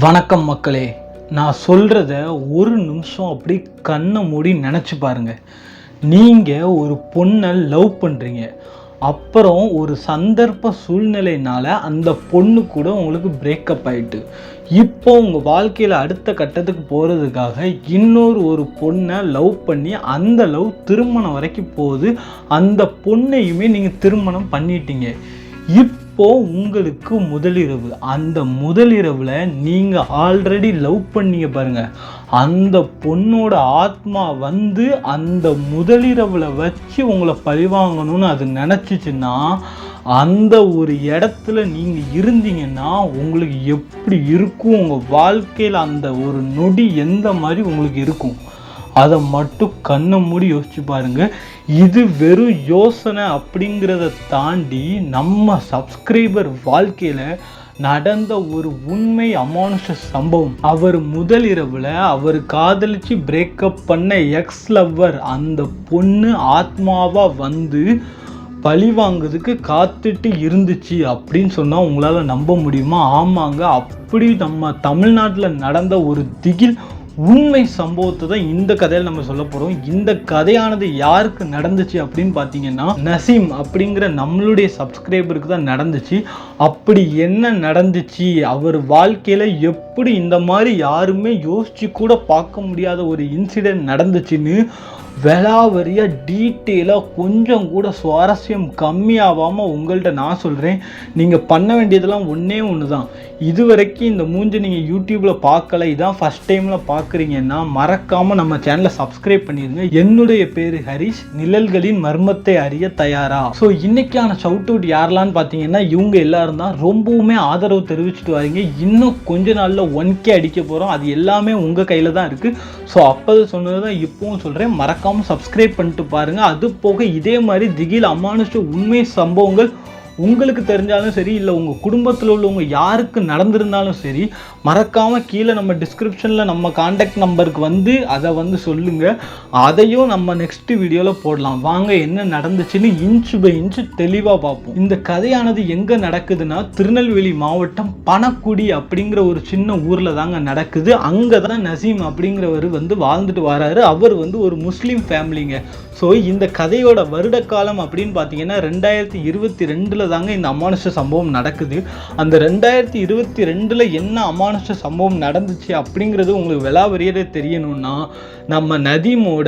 வணக்கம் மக்களே, நான் சொல்கிறத ஒரு நிமிஷம் அப்படி கண்ணை மூடி நினச்சி பாருங்கள். நீங்கள் ஒரு பொண்ணை லவ் பண்ணுறீங்க, அப்புறம் ஒரு சந்தர்ப்ப சூழ்நிலையினால் அந்த பொண்ணு கூட உங்களுக்கு பிரேக்கப் ஆகிட்டு, இப்போ உங்கள் வாழ்க்கையில் அடுத்த கட்டத்துக்கு போகிறதுக்காக ஒரு பொண்ணை லவ் பண்ணி அந்த லவ் திருமணம் வரைக்கும் போகுது. அந்த பொண்ணையுமே நீங்கள் திருமணம் பண்ணிட்டீங்க. இப்போ உங்களுக்கு முதலிரவு, அந்த முதலிரவில் நீங்கள் ஆல்ரெடி லவ் பண்ணீங்க பாருங்க, அந்த பொண்ணோட ஆத்மா வந்து அந்த முதலிரவில் வச்சு உங்களை பழிவாங்கணும்னு அது நினச்சிச்சுன்னா, அந்த ஒரு இடத்துல நீங்கள் இருந்தீங்கன்னா உங்களுக்கு எப்படி இருக்கும்? உங்கள் வாழ்க்கையில் அந்த ஒரு நொடி எந்த மாதிரி உங்களுக்கு இருக்கும்? அதை மட்டும் கண்ணை மூடி யோசிச்சு பாருங்க. இது வெறும் யோசனை அப்படிங்கிறத தாண்டி நம்ம சப்ஸ்கிரைபர் வாழ்க்கையில் நடந்த ஒரு உண்மை அமானுஷ சம்பவம். அவர் முதல் இரவில் அவர் காதலிச்சு பிரேக்கப் பண்ண எக்ஸ் லவ்வர் அந்த பொண்ணு ஆத்மாவாக வந்து பழி வாங்குறதுக்கு காத்துட்டு இருந்துச்சு அப்படின்னு சொன்னால் உங்களால் நம்ப முடியுமா? ஆமாங்க, அப்படி நம்ம தமிழ்நாட்டில் நடந்த ஒரு திகில் உண்மை சம்பவத்தை தான் இந்த கதையில் நம்ம சொல்ல போகிறோம். இந்த கதையானது யாருக்கு நடந்துச்சு அப்படின்னு பார்த்தீங்கன்னா, நசீம் அப்படிங்கிற நம்மளுடைய சப்ஸ்கிரைபருக்கு தான் நடந்துச்சு. அப்படி என்ன நடந்துச்சு, அவர் வாழ்க்கையில் எப்படி இந்த மாதிரி யாருமே யோசிச்சு கூட பார்க்க முடியாத ஒரு இன்சிடென்ட் நடந்துச்சுன்னு விலாவரியாக டீட்டெயிலாக கொஞ்சம் கூட சுவாரஸ்யம் கம்மியாகாமல் உங்கள்கிட்ட நான் சொல்கிறேன். நீங்கள் பண்ண வேண்டியதெல்லாம் ஒன்றே ஒன்று தான். இது வரைக்கும் இந்த மூஞ்சி நீங்கள் யூடியூப்பில் பார்க்கல, இதான் ஃபஸ்ட் டைமில் பார்க்குறீங்கன்னா மறக்காமல் நம்ம சேனலை சப்ஸ்கிரைப் பண்ணிடுங்க. என்னுடைய பேர் ஹரிஷ், நிழல்களின் மர்மத்தை அறிய தயாரா. ஸோ இன்றைக்கான ஷவுட் அவுட் யாரெலான்னு பார்த்தீங்கன்னா, இவங்க எல்லாரும் தான் ரொம்பவுமே ஆதரவு தெரிவிச்சுட்டு வரீங்க. இன்னும் கொஞ்ச நாளில் 1K அடிக்க போகிறோம். அது எல்லாமே உங்கள் கையில் தான் இருக்குது. ஸோ அப்போது சொன்னது தான் இப்போவும் சொல்கிறேன், மறக்காமல் சப்ஸ்கிரைப் பண்ணிட்டு பாருங்கள். அது போக இதே மாதிரி திகில் அமானுஷ உண்மை சம்பவங்கள் உங்களுக்கு தெரிஞ்சாலும் சரி, இல்லை உங்கள் குடும்பத்தில் உள்ளவங்க யாருக்கு நடந்திருந்தாலும் சரி, மறக்காமல் கீழே நம்ம டிஸ்கிரிப்ஷனில் நம்ம கான்டாக்ட் நம்பருக்கு வந்து அதை வந்து சொல்லுங்கள். அதையும் நம்ம நெக்ஸ்ட் வீடியோவில் போடலாம். வாங்க என்ன நடந்துச்சுன்னு இன்ச்சு பை இன்ச்சு தெளிவாக பார்ப்போம். இந்த கதையானது எங்கே நடக்குதுன்னா, திருநெல்வேலி மாவட்டம் பணக்குடி அப்படிங்கிற ஒரு சின்ன ஊரில் தாங்க நடக்குது. அங்கே தான் நசீம் அப்படிங்கிறவர் வந்து வாழ்ந்துட்டு வராரு. அவர் வந்து ஒரு முஸ்லீம் ஃபேமிலிங்க. ஸோ இந்த கதையோட வருட காலம் அப்படின்னு பார்த்தீங்கன்னா 2022 தாங்க இந்த அமானுஷ சம்பவம் நடக்குது. அந்த 2022 என்ன அமானுஷ சம்பவம் நடந்துச்சு அப்படிங்கிறது உங்களுக்கு விலாவரியாக தெரியணும்னா, நம்ம நதீமோட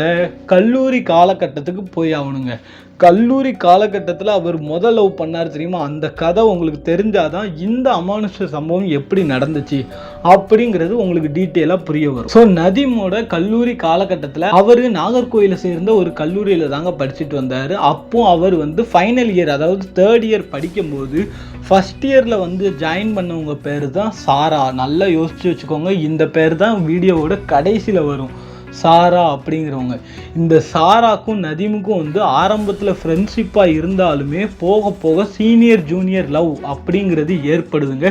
கல்லூரி காலகட்டத்துக்கு போய் ஆகணுங்க. கல்லூரி காலகட்டத்தில் அவர் முதல் லவ் பண்ணார் தெரியுமா, அந்த கதை உங்களுக்கு தெரிஞ்சாதான் இந்த அமானுஷ சம்பவம் எப்படி நடந்துச்சு அப்படிங்கிறது உங்களுக்கு டீட்டெயிலாக புரிய வரும். ஸோ நதீமோட கல்லூரி காலகட்டத்தில் அவர் நாகர்கோயிலை சேர்ந்த ஒரு கல்லூரியில் தாங்க படிச்சுட்டு வந்தார். அப்போ அவர் வந்து ஃபைனல் இயர், அதாவது 3rd இயர் படிக்கும்போது ஃபஸ்ட் இயரில் வந்து ஜாயின் பண்ணவங்க பேர் தான் சாரா. நல்லா யோசிச்சு வச்சுக்கோங்க, இந்த பேர் தான் வீடியோவோட கடைசியில் வரும், சாரா அப்படிங்கிறவங்க. இந்த சாராக்கும் நதீமுக்கும் வந்து ஆரம்பத்தில் ஃப்ரெண்ட்ஷிப்பாக இருந்தாலுமே போக போக சீனியர் ஜூனியர் லவ் அப்படிங்கிறது ஏற்படுதுங்க.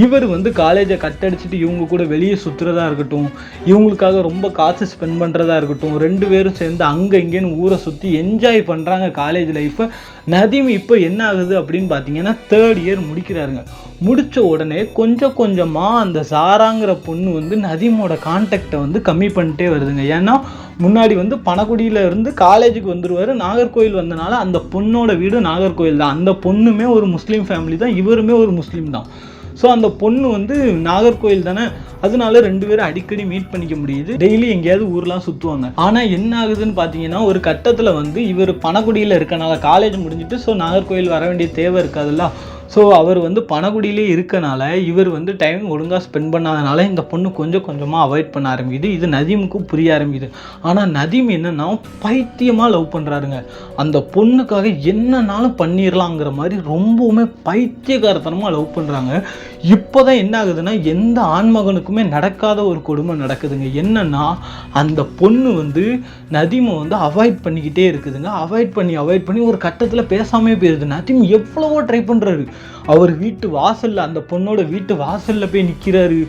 இவர் வந்து காலேஜை கட்டடிச்சிட்டு இவங்க கூட வெளியே சுற்றுறதா இருக்கட்டும், இவங்களுக்காக ரொம்ப காசு ஸ்பெண்ட் பண்ணுறதா இருக்கட்டும், 2 பேரும் சேர்ந்து அங்கே இங்கேன்னு ஊரை சுற்றி என்ஜாய் பண்ணுறாங்க காலேஜ் லைஃப்பை. நதீம் இப்போ என்ன ஆகுது அப்படின்னு பார்த்தீங்கன்னா 3rd இயர் முடிக்கிறாருங்க. முடித்த உடனே கொஞ்சம் கொஞ்சமாக அந்த சாராங்கிற பொண்ணு வந்து நதீமோட கான்டாக்டை வந்து கம்மி பண்ணிட்டே வருதுங்க. ஏன்னா முன்னாடி வந்து பணக்குடியில் இருந்து காலேஜுக்கு வந்துடுவார், நாகர்கோயில் வந்தனால அந்த பொண்ணோட வீடு நாகர்கோயில் தான். அந்த பொண்ணுமே ஒரு முஸ்லீம் ஃபேமிலி தான், இவருமே ஒரு முஸ்லீம் தான். ஸோ அந்த பொண்ணு வந்து நாகர்கோயில் தானே, அதனால 2 பேரும் அடிக்கடி மீட் பண்ணிக்க முடியுது. டெய்லி எங்கேயாவது ஊர்லாம் சுற்றுவாங்க. ஆனால் என்ன ஆகுதுன்னு பார்த்தீங்கன்னா, ஒரு கட்டத்தில் வந்து இவர் பணக்குடியில் இருக்கனால காலேஜ் முடிஞ்சிட்டு ஸோ நாகர்கோயில் வர வேண்டிய தேவை இருக்காதுல்ல. ஸோ அவர் வந்து பணக்குடியிலே இருக்கனால இவர் வந்து டைம் ஒழுங்காக ஸ்பெண்ட் பண்ணாதனால இந்த பொண்ணு கொஞ்சம் கொஞ்சமாக அவாய்ட் பண்ண ஆரம்பிக்குது. இது நதீமுக்கும் புரிய ஆரம்பிக்குது. ஆனால் நதீம் என்னன்னா பைத்தியமாக லவ் பண்ணுறாருங்க. அந்த பொண்ணுக்காக என்னன்னாலும் பண்ணிடலாங்கிற மாதிரி ரொம்பவுமே பைத்தியகாரத்தனமாக லவ் பண்ணுறாங்க. இப்போ தான் என்ன ஆகுதுன்னா, எந்த ஆண்மகனுக்குமே நடக்காத ஒரு கொடுமை நடக்குதுங்க. என்னன்னா, அந்த பொண்ணு வந்து நதீமை வந்து அவாய்ட் பண்ணிக்கிட்டே இருக்குதுங்க. அவாய்ட் பண்ணி ஒரு கட்டத்தில் பேசாமே போயிடுது. நதீம் எவ்வளவோ ட்ரை பண்ணுறாரு. அவர் வீட்டு வாசலில், அந்த பொண்ணோட வீட்டு வாசலில் போய் நிற்கிறாரு.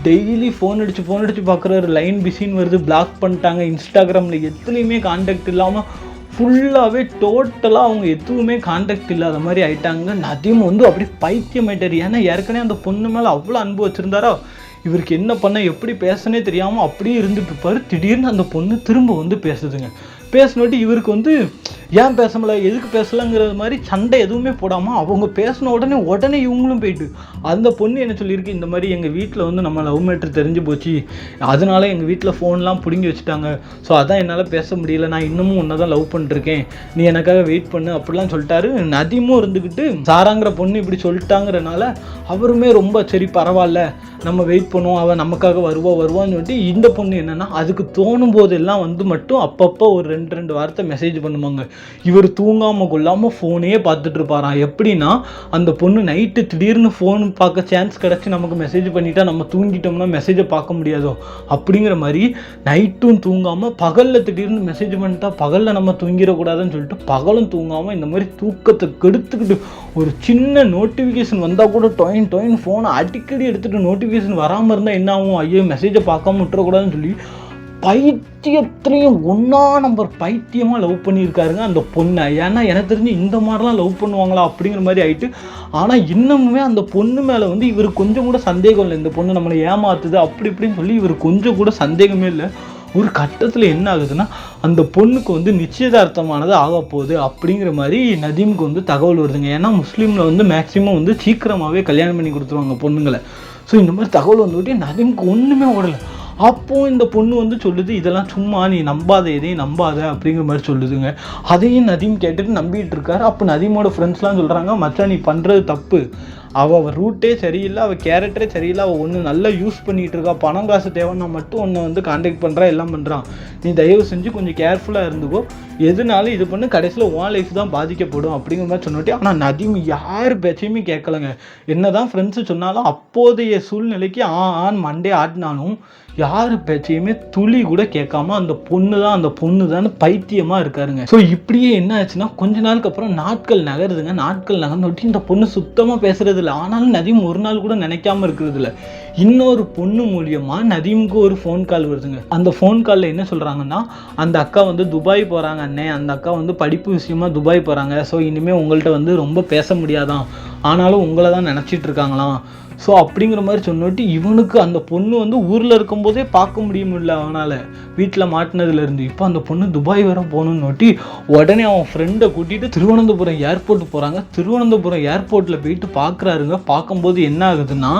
டெய்லி ஃபோன் அடித்து பார்க்குறாரு. லைன் பிஸின்னு வருது, பிளாக் பண்ணிட்டாங்க. இன்ஸ்டாகிராமில் எதுலேயுமே கான்டாக்ட் இல்லாமல் ஃபுல்லாகவே டோட்டலாக அவங்க எதுவுமே கான்டாக்ட் இல்லாத மாதிரி ஆயிட்டாங்க. நதீம் வந்து அப்படியே பைத்தியமாயிட்டார். ஏன்னா ஏற்கனவே அந்த பொண்ணு மேலே அவ்வளோ அன்பு வச்சுருந்தாரா, இவருக்கு என்ன பண்ண எப்படி பேசனே தெரியாமல் அப்படியே இருந்துட்டு இருப்பார். திடீர்னு அந்த பொண்ணு திரும்ப வந்து பேசுதுங்க. பேசினோட்டு இவருக்கு வந்து ஏன் பேசலை, எதுக்கு பேசலைங்கிறது மாதிரி சண்டை எதுவுமே போடாமல் அவங்க பேசின உடனே இவங்களும் போயிட்டு அந்த பொண்ணு என்ன சொல்லியிருக்கு, இந்த மாதிரி எங்கள் வீட்டில் வந்து நம்ம லவ் மேட்ரு தெரிஞ்சு போச்சு, அதனால எங்கள் வீட்டில் ஃபோன்லாம் பிடுங்கி வச்சுட்டாங்க, ஸோ அதான் என்னால் பேச முடியல, நான் இன்னமும் ஒன்றை தான் லவ் பண்ணிருக்கேன், நீ எனக்காக வெயிட் பண்ணு அப்படிலாம் சொல்லிட்டாரு. நதீமும் இருந்துக்கிட்டு சாராங்கிற பொண்ணு இப்படி சொல்லிட்டாங்கிறனால அவருமே ரொம்ப சரி பரவாயில்ல நம்ம வெயிட் பண்ணுவோம், அவன் நமக்காக வருவான்னு சொல்லிட்டு இந்த பொண்ணு என்னென்னா அதுக்கு தோணும் போதெல்லாம் வந்து மட்டும் அப்பப்போ ஒரு 2 வார்த்தை மெசேஜ் பண்ணுவாங்க. இவர் தூங்காமல் கொள்ளாமல் ஃபோனே பார்த்துட்டு இருப்பாராம். எப்படின்னா அந்த பொண்ணு நைட்டு திடீர்னு ஃபோன் பார்க்க சான்ஸ் கிடச்சி நமக்கு மெசேஜ் பண்ணிட்டா நம்ம தூங்கிட்டோம்னா மெசேஜை பார்க்க முடியாதோ அப்படிங்கிற மாதிரி நைட்டும் தூங்காமல் பகலில் திடீர்னு மெசேஜ் பண்ணிட்டா பகலில் நம்ம தூங்கிடக்கூடாதுன்னு சொல்லிட்டு பகலும் தூங்காமல் இந்த மாதிரி தூக்கத்தை கெடுத்துக்கிட்டு ஒரு சின்ன நோட்டிஃபிகேஷன் வந்தால் கூட டொயின் ஃபோனை அடிக்கடி எடுத்துகிட்டு நோட்டிஃபிகேஷன் வராமல் இருந்தால் என்ன ஆகும், ஐயோ மெசேஜை பார்க்காம விட்டுறக்கூடாதுன்னு சொல்லி பைத்தியத்துலேயும் 1ஆம் நம்பர் பைத்தியமாக லவ் பண்ணியிருக்காருங்க அந்த பொண்ணை. ஏன்னா எனக்கு தெரிஞ்சு இந்த மாதிரிலாம் லவ் பண்ணுவாங்களா அப்படிங்கிற மாதிரி ஆகிட்டு. ஆனால் இன்னமுமே அந்த பொண்ணு மேலே வந்து இவர் கொஞ்சம் கூட சந்தேகம் இல்லை, இந்த பொண்ணு நம்மளை ஏமாத்துது அப்படி இப்படின்னு சொல்லி இவர் கொஞ்சம் கூட சந்தேகமே இல்லை. ஒரு கட்டத்தில் என்ன ஆகுதுன்னா அந்த பொண்ணுக்கு வந்து நிச்சயதார்த்தமானது ஆக போகுது அப்படிங்கிற மாதிரி நதீமுக்கு வந்து தகவல் வருதுங்க. ஏன்னா முஸ்லீமில் வந்து மேக்ஸிமம் வந்து சீக்கிரமாகவே கல்யாணம் பண்ணி கொடுத்துருவாங்க பொண்ணுங்களை. ஸோ இந்த மாதிரி தகவல் வந்துவிட்டு நதீமுக்கு ஒன்றுமே ஓடலை. அப்போது இந்த பொண்ணு வந்து சொல்லுது, இதெல்லாம் சும்மா நீ நம்பாத, எதையும் நம்பாத அப்படிங்கிற மாதிரி சொல்லுதுங்க. அதையும் நதீம் கேட்டுட்டு நம்பிட்டு இருக்காரு. அப்போ நதீமோட ஃப்ரெண்ட்ஸ்லாம் சொல்கிறாங்க, மச்சான் நீ பண்ணுறது தப்பு, அவள் ரூட்டே சரியில்லை, அவள் கேரக்டரே சரியில்லை, அவள் ஒன்று நல்லா யூஸ் பண்ணிகிட்டு இருக்கா, பணம் காசு தேவைன்னா மட்டும் ஒன்று வந்து கான்டாக்ட் பண்ணுறா எல்லாம் பண்ணுறான், நீ தயவு செஞ்சு கொஞ்சம் கேர்ஃபுல்லாக இருந்துக்கோ, எதுனாலும் இது பண்ணு, கடைசியில் உன் லைஃப் தான் பாதிக்கப்படும் அப்படிங்கிற மாதிரி சொன்னோட்டே. ஆனால் நதீம் யார் பேச்சையுமே கேட்கலைங்க. என்ன தான் ஃப்ரெண்ட்ஸு சொன்னாலும் அப்போதைய சூழ்நிலைக்கு ஆன் மண்டே ஆடினாலும் யார் பேச்சையுமே துளி கூட கேட்காம அந்த பொண்ணு தான் பைத்தியமாக இருக்காருங்க. ஸோ இப்படியே என்ன ஆச்சுன்னா கொஞ்ச நாளுக்கு அப்புறம் நாட்கள் நகருதுங்க. நாட்கள் நகர்ந்தோட்டி இந்த பொண்ணு சுத்தமாக பேசுறது இல்லை. ஆனாலும் நதீம் ஒரு நாள் கூட நினைக்காம இருக்கிறது இல்லை. இன்னொரு பொண்ணு மூலியமாக நதீமுக்கு ஒரு ஃபோன் கால் வருதுங்க. அந்த ஃபோன் காலில் என்ன சொல்கிறாங்கன்னா, அந்த அக்கா வந்து துபாய் போகிறாங்க அண்ணே, அந்த அக்கா வந்து படிப்பு விஷயமா துபாய் போகிறாங்க, ஸோ இனிமேல் உங்கள்கிட்ட வந்து ரொம்ப பேச முடியாதான், ஆனாலும் உங்களை தான் நினச்சிட்டு இருக்காங்களாம். ஸோ அப்படிங்கிற மாதிரி சொன்னோட்டி இவனுக்கு அந்த பொண்ணு வந்து ஊரில் இருக்கும்போதே பார்க்க முடியுமில்ல அவனால், வீட்டில் மாட்டினதுலேருந்து. இப்போ அந்த பொண்ணு துபாய் வர போகணுன்னொட்டி உடனே அவன் ஃப்ரெண்டை கூட்டிகிட்டு திருவனந்தபுரம் ஏர்போர்ட் போகிறாங்க. திருவனந்தபுரம் ஏர்போர்ட்டில் போயிட்டு பார்க்குறாருங்க. பார்க்கும்போது என்ன ஆகுதுன்னா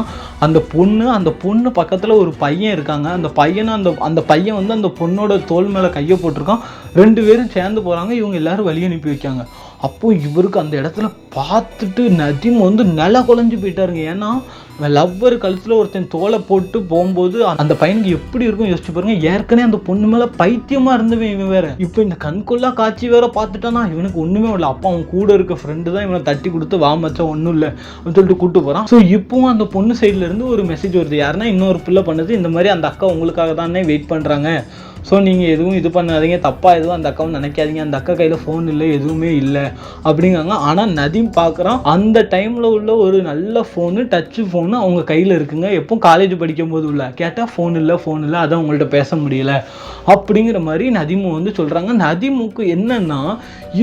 அந்த பொண்ணு பக்கத்தில் ஒரு பையன் இருக்காங்க. அந்த பையன் வந்து அந்த பொண்ணோட தோள் மேலே கையை போட்டிருக்கான். 2 பேரும் சேர்ந்து போகிறாங்க. இவங்க எல்லாரும் வழி அனுப்பி வைக்காங்க. அப்போது இவருக்கு அந்த இடத்துல பார்த்துட்டு நதீம் வந்து நில குலைஞ்சு போயிட்டாருங்க. ஏன்னா லவ்வர் கழுத்தில் ஒருத்தன் தோலை போட்டு போகும்போது அந்த பையனுக்கு எப்படி இருக்கும் யோசிச்சு பாருங்க. ஏற்கனவே அந்த பொண்ணு மேலே பைத்தியமாக இருந்தவன் இவன் வேற, இப்போ இந்த கண்கொள்ளா காட்சி வேற பார்த்துட்டானா இவனுக்கு ஒன்றுமே இல்லை. அப்போ அவன் கூட இருக்க ஃப்ரெண்டு தான் இவனை தட்டி கொடுத்து வா மச்சான் ஒன்றும் இல்லை அப்படின்னு சொல்லிட்டு கூப்பிட்டு போகிறான். ஸோ இப்போவும் அந்த பொண்ணு சைட்லேருந்து ஒரு மெசேஜ் வருது. யாருன்னா இன்னொரு பிள்ளை பண்ணுது, இந்த மாதிரி அந்த அக்கா உங்களுக்காக தானே வெயிட் பண்ணுறாங்க, ஸோ நீங்கள் எதுவும் இது பண்ணாதீங்க, தப்பாக எதுவும் அந்த அக்காவும் நினைக்காதீங்க, அந்த அக்கா கையில் ஃபோன் இல்லை எதுவுமே இல்லை அப்படிங்காங்க. ஆனால் நதீம் பார்க்குறான் அந்த டைமில் உள்ள ஒரு நல்ல ஃபோனு, டச்சு ஃபோனு அவங்க கையில் இருக்குங்க. எப்போ காலேஜ் படிக்கும் போது உள்ள கேட்டால் ஃபோன் இல்லை அதான் உங்கள்கிட்ட பேச முடியல அப்படிங்கிற மாதிரி நதீமு வந்து சொல்கிறாங்க. நதீமுக்கு என்னன்னா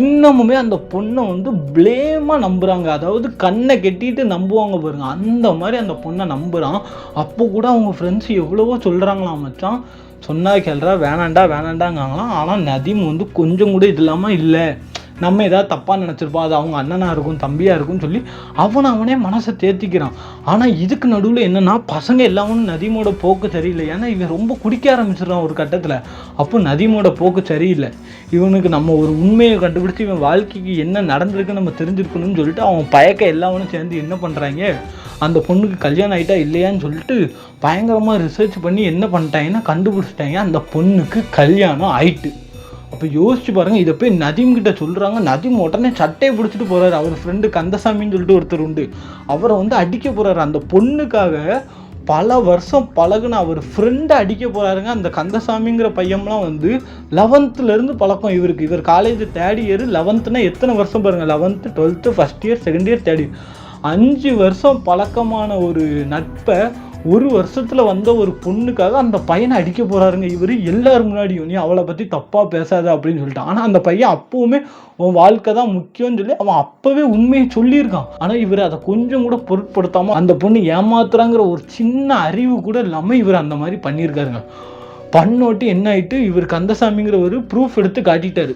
இன்னமுமே அந்த பொண்ணை வந்து பிளேமாக நம்புகிறாங்க. அதாவது கண்ணை கெட்டிட்டு நம்புவாங்க பாருங்க, அந்த மாதிரி அந்த பொண்ணை நம்புகிறான். அப்போ கூட அவங்க ஃப்ரெண்ட்ஸ் எவ்வளவோ சொல்கிறாங்களாம், மச்சான் சொன்னா கேள்றா வேணாண்டாங்களாம். ஆனால் நதீம் வந்து கொஞ்சம் கூட இது இல்லாமல் இல்லை, நம்ம ஏதாவது தப்பாக நினச்சிருப்போம், அது அவங்க அண்ணனாக இருக்கும் தம்பியாக இருக்கும்னு சொல்லி அவனே மனசை தேர்த்திக்கிறான். ஆனால் இதுக்கு நடுவில் என்னென்னா பசங்க எல்லாமும் நதீமோட போக்கு சரியில்லை. ஏன்னா இவன் ரொம்ப குடிக்க ஆரம்பிச்சிடறான் ஒரு கட்டத்தில். அப்போ நதீமோட போக்கு சரியில்லை. இவனுக்கு நம்ம ஒரு உண்மையை கண்டுபிடிச்சி இவன் வாழ்க்கைக்கு என்ன நடந்திருக்குன்னு நம்ம தெரிஞ்சிருக்கணும்னு சொல்லிட்டு அவன் பயக்க எல்லாவனும் சேர்ந்து என்ன பண்ணுறாங்க, அந்த பொண்ணுக்கு கல்யாணம் ஆகிட்டா இல்லையான்னு சொல்லிட்டு பயங்கரமாக ரிசர்ச் பண்ணி என்ன பண்ணிட்டாங்கன்னா கண்டுபிடிச்சிட்டாங்க, அந்த பொண்ணுக்கு கல்யாணம் ஆயிட்டு. அப்போ யோசிச்சு பாருங்கள், இதை போய் நதீம் கிட்ட சொல்கிறாங்க. நதீம் உடனே சட்டையை பிடிச்சிட்டு போகிறாரு. அவர் ஃப்ரெண்டு கந்தசாமின்னு சொல்லிட்டு ஒருத்தர் உண்டு, அவரை வந்து அடிக்க போகிறாரு. அந்த பொண்ணுக்காக பல வருஷம் பழகுன அவர் ஃப்ரெண்டை அடிக்க போகிறாருங்க. அந்த கந்தசாமிங்கிற பையன்லாம் வந்து 11th பழக்கம் இவருக்கு. இவர் காலேஜ் 3rd year, 11th எத்தனை வருஷம் பாருங்கள், 11th 12th 1st year 2nd year 3rd year 5 வருஷம் பழக்கமான ஒரு நட்பை 1 வருஷத்தில் வந்த ஒரு பொண்ணுக்காக அந்த பையனை அடிக்க போகிறாருங்க இவர் எல்லாரும் முன்னாடியும். நீ அவளை பற்றி தப்பாக பேசாத அப்படின்னு சொல்லிட்டு. ஆனால் அந்த பையன் அப்போவுமே உன் வாழ்க்கை தான் முக்கியம்னு சொல்லி அவன் அப்போவே உண்மையை சொல்லியிருக்கான். ஆனால் இவர் அதை கொஞ்சம் கூட பொருட்படுத்தாமல் அந்த பொண்ணு ஏமாத்துறாங்கிற ஒரு சின்ன அறிவு கூட இல்லாமல் இவர் அந்த மாதிரி பண்ணியிருக்காருங்க. பண்ணோட்டி என்ன ஆகிட்டு, இவர் கந்தசாமிங்கிற ஒரு ப்ரூஃப் எடுத்து காட்டிட்டாரு.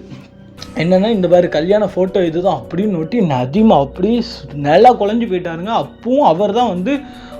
என்னன்னா, இந்த மாதிரி கல்யாண ஃபோட்டோ இதுதான் அப்படின்னு நோட்டி நதீம் அப்படியே நல்லா குழஞ்சி போயிட்டாருங்க. அப்பவும் அவர் தான் வந்து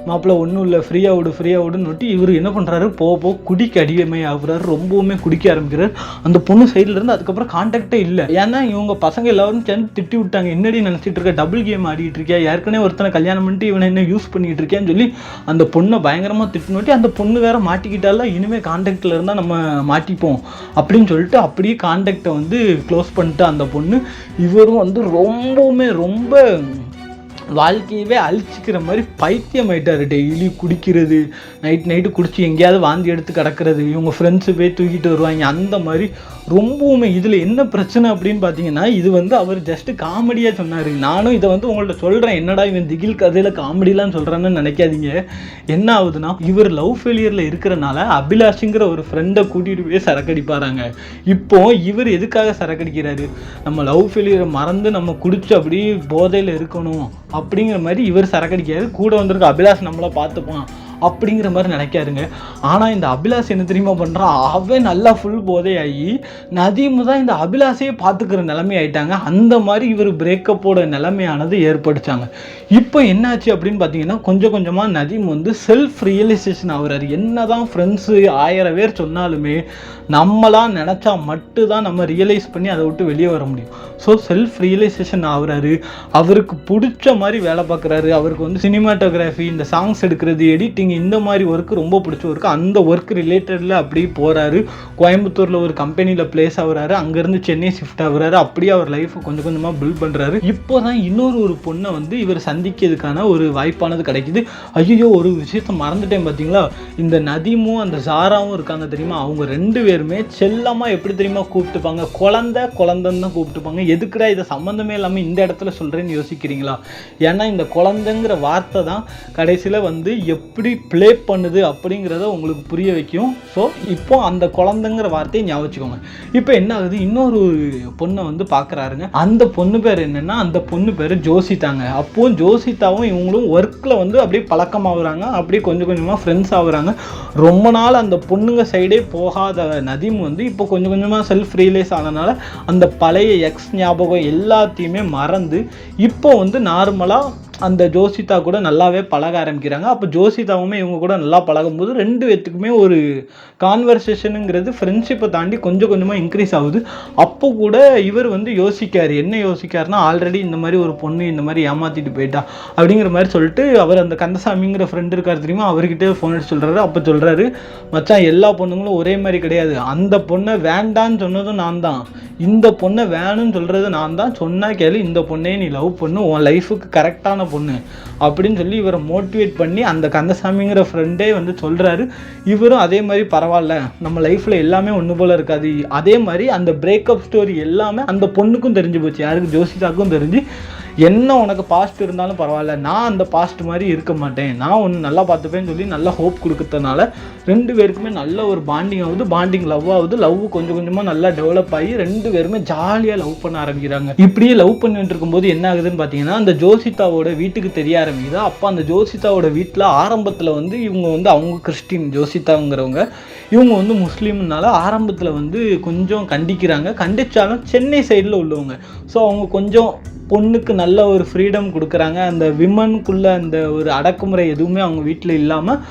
மாப்பிள்ளை ஒன்றும் இல்லை, ஃப்ரீயாக விடுன்னு நோட்டி இவர் என்ன பண்ணுறாரு, போக குடிக்க அடிமை ஆகுறாரு, ரொம்பவுமே குடிக்க ஆரம்பிக்கிறார். அந்த பொண்ணு சைட்லேருந்து அதுக்கப்புறம் கான்டாக்டே இல்லை. ஏன்னா இவங்க பசங்க எல்லாரும் சேர்ந்து திட்டி விட்டாங்க, என்னடி நினச்சிட்டு இருக்க, டபுள் கேம் ஆடிட்டு இருக்கியா, ஏற்கனவே ஒருத்தனை கல்யாணம் பண்ணிட்டு இவனை என்ன யூஸ் பண்ணிட்டு இருக்கேன்னு சொல்லி அந்த பொண்ணை பயங்கரமாக திட்டினோட்டி அந்த பொண்ணு வேற மாட்டிக்கிட்டால, இனிமேல் கான்டாக்டில் இருந்தால் நம்ம மாட்டிப்போம் அப்படின்னு சொல்லிட்டு அப்படியே கான்டாக்டை வந்து க்ளோஸ் பண்ணிட்டு அந்த பொண்ணு. இவரும் வந்து ரொம்ப வாழ்க்கையவே அழிச்சிக்கிற மாதிரி பைத்தியம் ஆயிட்டாரு. டெய்லி குடிக்கிறது, நைட்டு குடிச்சு எங்கேயாவது வாந்தி எடுத்து கிடக்கிறது, இவங்க ஃப்ரெண்ட்ஸு போய் தூக்கிட்டு வருவாங்க, அந்த மாதிரி ரொம்பவுமே. இதில் என்ன பிரச்சனை அப்படின்னு பார்த்தீங்கன்னா, இது வந்து அவர் ஜஸ்ட்டு காமெடியாக சொன்னார். நானும் இதை வந்து உங்கள்ட்ட சொல்கிறேன், என்னடா இவன் திகில் கதையில் காமெடிலாம் சொல்கிறான்னு நினைக்காதீங்க. என்ன ஆகுதுன்னா, இவர் லவ் ஃபெயிலியரில் இருக்கிறனால அபிலாஷுங்கிற ஒரு ஃப்ரெண்டை கூட்டிகிட்டு போய் சரக்கடிப்பாராங்க. இப்போ இவர் எதுக்காக சரக்கடிக்கிறாரு, நம்ம லவ் ஃபெயிலியரை மறந்து நம்ம குடிச்சு அப்படியே போதையில் இருக்கணும் அப்படிங்கிற மாதிரி இவர் சரக்கடிக்காரு. கூட வந்திருக்க அபிலாஷ் நம்மளை பார்த்துப்பான் அப்படிங்கிற மாதிரி நினைக்காருங்க. ஆனால் இந்த அபிலாஷ் என்ன தெரியுமா பண்ணுறான், அவன் நல்லா ஃபுல் போதையாகி நதீமு தான் இந்த அபிலாஷையே பார்த்துக்கிற நிலைமை ஆயிட்டாங்க. அந்த மாதிரி இவர் பிரேக்கப்போட நிலைமையானது ஏற்படுத்தாங்க. இப்போ என்னாச்சு அப்படின்னு பார்த்தீங்கன்னா, கொஞ்சம் கொஞ்சமாக நதீம் வந்து செல்ஃப் ரியலைசேஷன் ஆகுறாரு. என்ன தான் ஃப்ரெண்ட்ஸு 1000 பேர் சொன்னாலுமே நம்மளாம் நினச்சா மட்டும்தான் நம்ம ரியலைஸ் பண்ணி அதை விட்டு வெளியே வர முடியும். ஸோ செல்ஃப் ரியலைசேஷன் ஆகுறாரு. அவருக்கு பிடிச்ச மாதிரி வேலை பார்க்குறாரு. அவருக்கு வந்து சினிமாட்டோகிராஃபி, இந்த சாங்ஸ் எடுக்கிறது, எடிட்டிங், இந்த மாதிரி ஒர்க்கு ரொம்ப பிடிச்ச ஒர்க்கு. அந்த ஒர்க் ரிலேட்டடில் அப்படியே போகிறாரு. கோயம்புத்தூரில் ஒரு கம்பெனியில் பிளேஸ் ஆகுறாரு. அங்கேருந்து சென்னை ஷிஃப்ட் ஆகுறாரு. அப்படியே அவர் லைஃப்பை கொஞ்சம் கொஞ்சமாக பில்ட் பண்ணுறாரு. இப்போ தான் இன்னொரு பொண்ணை வந்து இவர் சந்திக்கிறதுக்கான ஒரு வாய்ப்பானது கிடைக்குது. ஐயோ, ஒரு விஷயத்தை மறந்துட்டேன் பார்த்தீங்களா, இந்த நதீமும் அந்த ஜாராவும் இருக்காங்க தெரியுமா, அவங்க 2 பேருமே செல்லமாக எப்படி தெரியுமா கூப்பிட்டுப்பாங்க, குழந்தைன்னு தான் கூப்பிட்டுப்பாங்க. எதுக்குடா இதை சம்மந்தமே இல்லாமல் இந்த இடத்துல சொல்கிறேன்னு யோசிக்கிறீங்களா? ஏன்னா இந்த குழந்தைங்கிற வார்த்தை தான் கடைசியில் வந்து எப்படி ப்ளே பண்ணுது அப்படிங்கிறத உங்களுக்கு புரிய வைக்கும். ஸோ இப்போ அந்த குழந்தைங்கிற வார்த்தையை ஞாபகம் வச்சுக்கோங்க. இப்போ என்ன ஆகுது, இன்னொரு பொண்ணை வந்து பார்க்குறாருங்க. அந்த பொண்ணு பேர் என்னென்னா, அந்த பொண்ணு பேர் ஜோசிதாங்க. அப்போது ஜோசிதாவும் இவங்களும் ஒர்க்கில் வந்து அப்படியே பழக்கமாகறாங்க. அப்படியே கொஞ்சம் கொஞ்சமாக ஃப்ரெண்ட்ஸ் ஆகுறாங்க. ரொம்ப நாள் அந்த பொண்ணுங்க சைடே போகாத நதீம் வந்து இப்போ கொஞ்சம் கொஞ்சமாக செல்ஃப் ரியலைஸ் ஆனதுனால அந்த பழைய எக்ஸ் ஞாபகம் எல்லாத்தையுமே மறந்து இப்போ வந்து நார்மலாக அந்த ஜோசிதா கூட நல்லாவே பழக ஆரம்பிக்கிறாங்க. அப்போ ஜோசிதாவுமே இவங்க கூட நல்லா பழகும்போது 2 பேத்துக்குமே ஒரு கான்வர்சேஷனுங்கிறது ஃப்ரெண்ட்ஷிப்பை தாண்டி கொஞ்சம் கொஞ்சமாக இன்க்ரீஸ் ஆகுது. அப்போ கூட இவர் வந்து யோசிக்கார். என்ன யோசிக்காருன்னா, ஆல்ரெடி இந்த மாதிரி ஒரு பொண்ணு இந்த மாதிரி ஏமாற்றிட்டு போயிட்டா அப்படிங்கிற மாதிரி சொல்லிட்டு அவர் அந்த கந்தசாமிங்கிற ஃப்ரெண்டு இருக்கார் தெரியுமா, அவர்கிட்ட ஃபோன் அடிச்சு சொல்கிறாரு. அப்போ சொல்கிறாரு, மச்சான் எல்லா பொண்ணுங்களும் ஒரே மாதிரி கிடையாது. அந்த பொண்ணை வேண்டான்னு சொன்னதும் நான் தான், இந்த பொண்ணை வேணும்னு சொல்கிறது நான் தான். சொன்னால் கேளு, இந்த பொண்ணையே நீ லவ் பண்ணு, உன் லைஃபுக்கு கரெக்டான பொண்ணு அப்படின்னு சொல்லி இவரை மோட்டிவேட் பண்ணி அந்த கந்தசாமிங்கிற ஃப்ரெண்டே வந்து சொல்கிறாரு. இவரும் அதே மாதிரி பரவாயில்ல, நம்ம லைஃப்பில் எல்லாமே ஒன்று போல் இருக்காது. அதே மாதிரி அந்த பிரேக்கப் ஸ்டோரி எல்லாமே அந்த பொண்ணுக்கும் தெரிஞ்சு போச்சு, யாருக்கு, ஜோசிதாக்கும் தெரிஞ்சு. என்ன உனக்கு பாஸ்ட் இருந்தாலும் பரவாயில்ல, நான் அந்த பாஸ்ட் மாதிரி இருக்க மாட்டேன், நான் ஒன்று நல்லா பார்த்துப்பேன்னு சொல்லி நல்லா ஹோப் கொடுக்கறதுனால 2 பேருக்குமே நல்ல ஒரு பாண்டிங் ஆகுது. பாண்டிங் லவ் ஆகுது. லவ் கொஞ்சம் கொஞ்சமாக நல்லா டெவலப் ஆகி 2 பேருமே ஜாலியாக லவ் பண்ண ஆரம்பிக்கிறாங்க. இப்படியே லவ் பண்ணிட்டு இருக்கும்போது என்ன ஆகுதுன்னு பார்த்தீங்கன்னா, அந்த ஜோசிதாவோட வீட்டுக்கு தெரிய ஆரம்பிக்குது. அப்போ அந்த ஜோசிதாவோட வீட்டில் ஆரம்பத்தில் வந்து இவங்க வந்து அவங்க கிறிஸ்டின், ஜோசிதாங்கிறவங்க இவங்க வந்து முஸ்லீம்னால ஆரம்பத்தில் வந்து கொஞ்சம் கண்டிக்கிறாங்க. கண்டிச்சாலும் சென்னை சைடில் உள்ளவங்க, ஸோ அவங்க கொஞ்சம் பொண்ணுக்கு நல்ல ஒரு ஃப்ரீடம் கொடுக்குறாங்க. அந்த விமனுக்குள்ளே அந்த ஒரு அடக்குமுறை எதுவுமே அவங்க வீட்டில் இல்லாமல்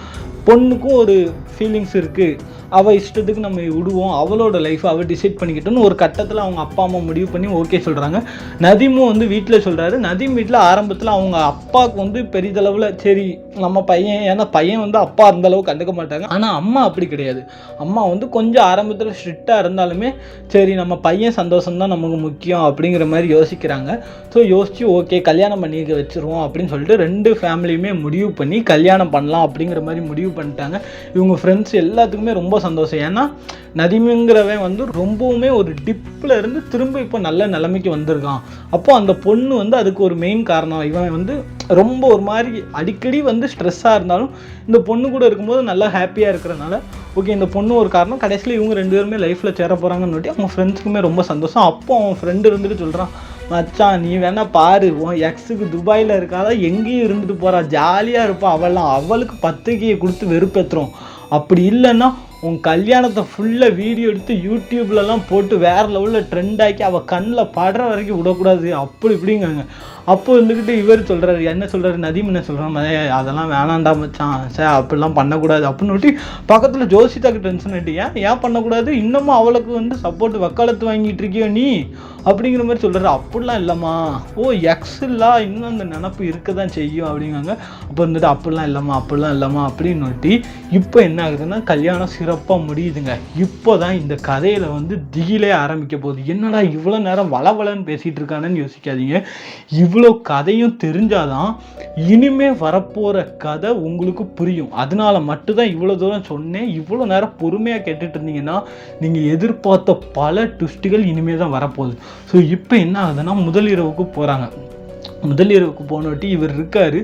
பொண்ணுக்கும் ஒரு ஃபீலிங்ஸ் இருக்குது, அவள் இஷ்டத்துக்கு நம்ம விடுவோம், அவளோட லைஃப்பை அவள் டிசைட் பண்ணிக்கிட்டோன்னு ஒரு கட்டத்தில் அவங்க அப்பா அம்மா முடிவு பண்ணி ஓகே சொல்கிறாங்க. நதீமும் வந்து வீட்டில் சொல்கிறாரு. நதீம் வீட்டில் ஆரம்பத்தில் அவங்க அப்பாவுக்கு வந்து பெரிதளவில் சரி நம்ம பையன், ஏன்னா பையன் வந்து அப்பா அந்தளவு கண்டுக்க மாட்டாங்க. ஆனால் அம்மா அப்படி கிடையாது. அம்மா வந்து கொஞ்சம் ஆரம்பத்தில் ஸ்ட்ரிக்டாக இருந்தாலுமே சரி நம்ம பையன் சந்தோஷம்தான் நமக்கு முக்கியம் அப்படிங்கிற மாதிரி யோசிக்கிறாங்க. ஸோ யோசித்து ஓகே கல்யாணம் பண்ணி வச்சுருவோம் அப்படின்னு சொல்லிட்டு 2 ஃபேமிலியுமே முடிவு பண்ணி கல்யாணம் பண்ணலாம் அப்படிங்கிற மாதிரி முடிவு பண்ணிட்டாங்க. இவங்க ஃப்ரெண்ட்ஸ் எல்லாத்துக்குமே ரொம்ப சந்தோஷம். ஏன்னா நதீமுங்கிறவன் வந்து ரொம்பவுமே ஒரு டிப்பில் இருந்து திரும்ப இப்போ நல்ல நிலைமைக்கு வந்திருக்கான். அப்போ அந்த பொண்ணு வந்து அதுக்கு ஒரு மெயின் காரணம். இவன் வந்து ரொம்ப ஒரு மாதிரி அடிக்கடி வந்து ஸ்ட்ரெஸ்ஸாக இருந்தாலும் இந்த பொண்ணு கூட இருக்கும்போது நல்லா ஹாப்பியாக இருக்கிறனால ஓகே இந்த பொண்ணு ஒரு காரணம். கடைசியில் இவங்க 2 பேருமே லைஃப்பில் சேர போகிறாங்கன்னு அவங்க ஃப்ரெண்ட்ஸுக்குமே ரொம்ப சந்தோஷம். அப்போ அவன் ஃப்ரெண்டு இருந்துட்டு சொல்கிறான், மச்சான் நீ வேணா பாரு, உன் எக்ஸுக்கு துபாயில் இருக்காத, எங்கேயும் இருந்துட்டு போகிறா, ஜாலியாக இருப்பா, அவளுக்கு பத்திரிக்கையை கொடுத்து வெறுப்பேற்றுறோம். அப்படி இல்லைன்னா உன் கல்யாணத்தை ஃபுல்லாக வீடியோ எடுத்து யூடியூப்லலாம் போட்டு வேறு லெவலில் ட்ரெண்ட் ஆக்கி அவள் கண்ணில் படுற வரைக்கும் விடக்கூடாது அப்படி இப்படிங்காங்க. அப்போ வந்துக்கிட்டு இவர் சொல்கிறாரு, என்ன சொல்கிறாரு, நதீம் என்ன சொல்கிறான், அதெல்லாம் வேணாண்டா மச்சான், சார் அப்படிலாம் பண்ணக்கூடாது அப்படின்னு விட்டு பக்கத்தில் ஜோசிதாக்கு டென்ஷன் ஆகிட்டு, ஏன் பண்ணக்கூடாது, இன்னமும் அவளுக்கு வந்து சப்போர்ட் வக்காலத்து வாங்கிட்டு இருக்கியோ நீ அப்படிங்கிற மாதிரி சொல்கிறாரு. அப்படிலாம் இல்லைம்மா, எக்ஸ் இல்லா இன்னும் அந்த நினப்பு இருக்க தான் செய்யும் அப்படிங்காங்க. அப்போ வந்துட்டு அப்படிலாம் இல்லைம்மா அப்படின்னு இப்போ என்ன ஆகுதுன்னா கல்யாணம் சிறப்பாக முடியுதுங்க. இப்போ தான் இந்த கதையில் வந்து திகிலே ஆரம்பிக்க போகுது. என்னடா இவ்வளோ நேரம் வளவலன்னு பேசிகிட்டு இருக்கானேன்னு யோசிக்காதீங்க. இவ்வளோ கதையும் தெரிஞ்சாதான் இனிமே வரப்போகிற கதை உங்களுக்கு புரியும். அதனால மட்டும்தான் இவ்வளோ தூரம் சொன்னேன். இவ்வளோ நேரம் பொறுமையாக கேட்டுட்டு இருந்தீங்கன்னா நீங்கள் எதிர்பார்த்த பல ட்விஸ்ட்டுகள் இனிமேல் தான் வரப்போகுது. ஸோ இப்போ என்ன ஆகுதுன்னா முதலிரவுக்கு போகிறாங்க. முதலிரவுக்கு போனோட்டி இவர் இருக்கார்.